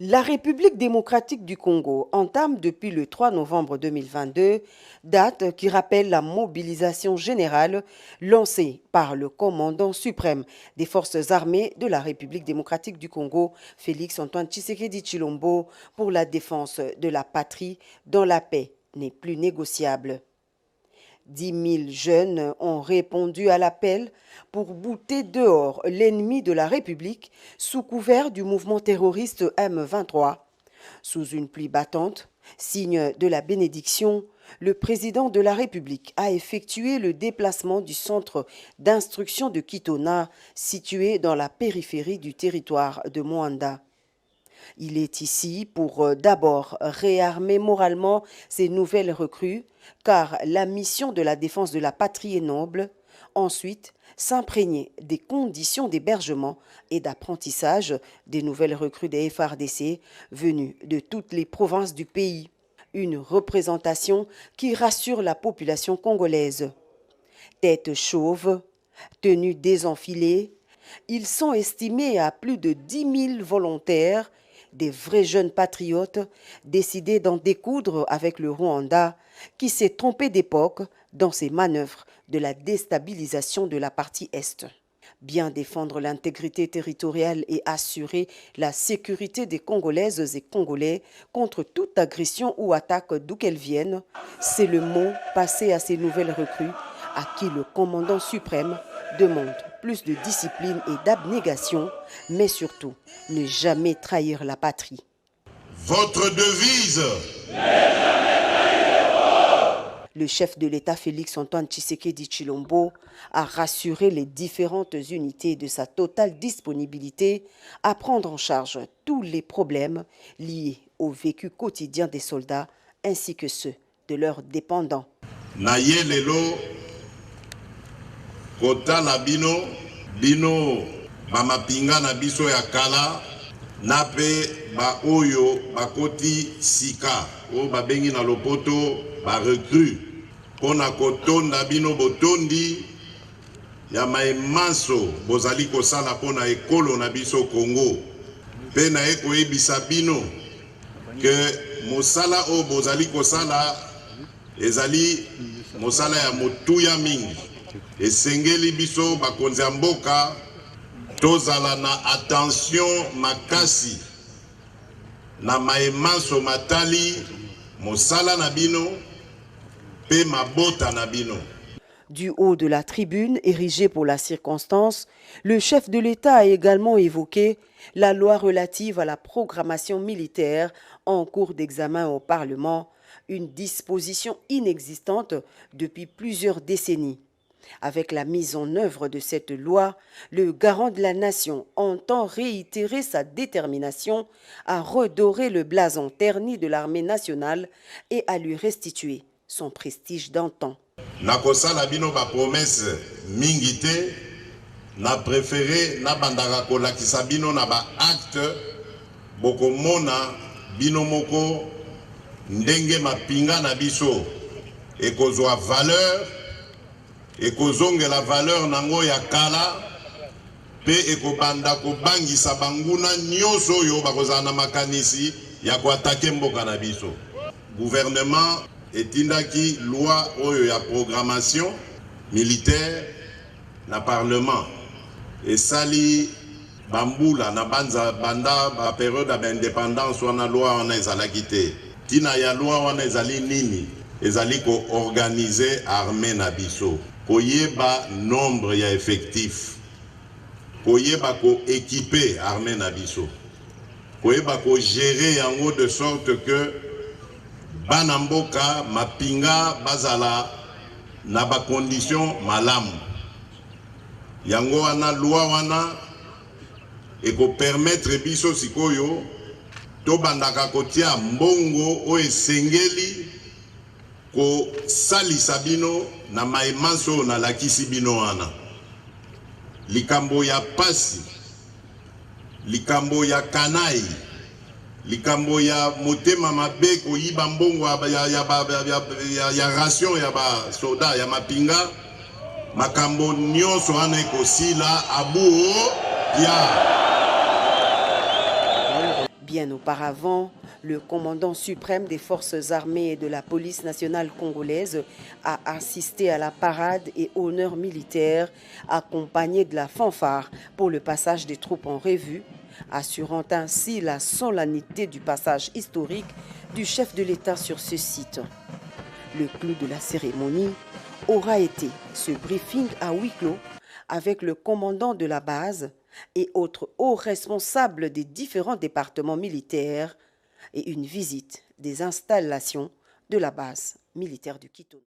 La République démocratique du Congo entame depuis le 3 novembre 2022, date qui rappelle la mobilisation générale lancée par le commandant suprême des forces armées de la République démocratique du Congo, Félix-Antoine Tshisekedi Tshilombo, pour la défense de la patrie dont la paix n'est plus négociable. 10 000 jeunes ont répondu à l'appel pour bouter dehors l'ennemi de la République sous couvert du mouvement terroriste M23. Sous une pluie battante, signe de la bénédiction, le président de la République a effectué le déplacement du centre d'instruction de Kitona, situé dans la périphérie du territoire de Moanda. Il est ici pour d'abord réarmer moralement ces nouvelles recrues, car la mission de la défense de la patrie est noble. Ensuite, s'imprégner des conditions d'hébergement et d'apprentissage des nouvelles recrues des FARDC venues de toutes les provinces du pays. Une représentation qui rassure la population congolaise. Tête chauve, tenue désenfilée, ils sont estimés à plus de 10 000 volontaires, des vrais jeunes patriotes décidés d'en découdre avec le Rwanda, qui s'est trompé d'époque dans ses manœuvres de la déstabilisation de la partie Est. Bien défendre l'intégrité territoriale et assurer la sécurité des Congolaises et Congolais contre toute agression ou attaque d'où qu'elle vienne, c'est le mot passé à ces nouvelles recrues, à qui le commandant suprême demande plus de discipline et d'abnégation, mais surtout ne jamais trahir la patrie. Votre devise. Le chef de l'État Félix-Antoine Tshisekedi Tshilombo a rassuré les différentes unités de sa totale disponibilité à prendre en charge tous les problèmes liés au vécu quotidien des soldats ainsi que ceux de leurs dépendants. Naye lelo kota na bino bamapinga na biso ya kala na pe ba oyo bakoti sika o babengi na lopoto ba recrue pona kotonda bino botondi ya maemanso bozali kosala pona ekolo na biso Congo pe na ekoyebisa bino ke mosala o bozali kosala ezali mosala ya motuya mingi esengeli biso bakonzi ya mboka tozala na attention makasi na maemanso matali mosala na bino pe mabota na bino. Du haut de la tribune érigée pour la circonstance, le chef de l'État a également évoqué la loi relative à la programmation militaire en cours d'examen au Parlement, une disposition inexistante depuis plusieurs décennies. Avec la mise en œuvre de cette loi, le garant de la nation entend réitérer sa détermination à redorer le blason terni de l'armée nationale et à lui restituer son prestige d'antan. Nakosala bino ba promesse mingi te, na préféré na bandaka kolakisa bino na ba acte bokomona bino moko ndenge mapinga na biso ekozwa valeur ekozongela valeur nango ya kala pe ekobanda kobangisa banguna nyonso oyo bakozala na makanisi ya koatake mboka na biso. Gouvernement etindaki loi oyo ya programmation militaire na parlement esali bambula na banda ba période d'indépendance wana loi wana ezalaki te. Tina ya loi wana ezali nini? Ezali ko organiser armée na biso, koyeba nombre ya effectif, koyeba ko équiper armée na biso, koyeba ko gérer yango de sorte que bana mboka mapinga bazala na ba condition malamu. Yango wana loi wana eko permettre biso sikoyo to bandaka kotia mbongo o esengeli ko salisa bino na maemanso na lakisi bino wana. Likambo ya pasi, likambo ya kanai, likambo ya motema mabe koyiba mbongo ya ration ya ba soda ya mapinga, makambo nyonso wana ekosila abuo ya. Bien auparavant, le commandant suprême des forces armées et de la police nationale congolaise a assisté à la parade et honneur militaire accompagné de la fanfare pour le passage des troupes en revue, assurant ainsi la solennité du passage historique du chef de l'État sur ce site. Le clou de la cérémonie aura été ce briefing à huis clos avec le commandant de la base et autres hauts responsables des différents départements militaires et une visite des installations de la base militaire du Kitona.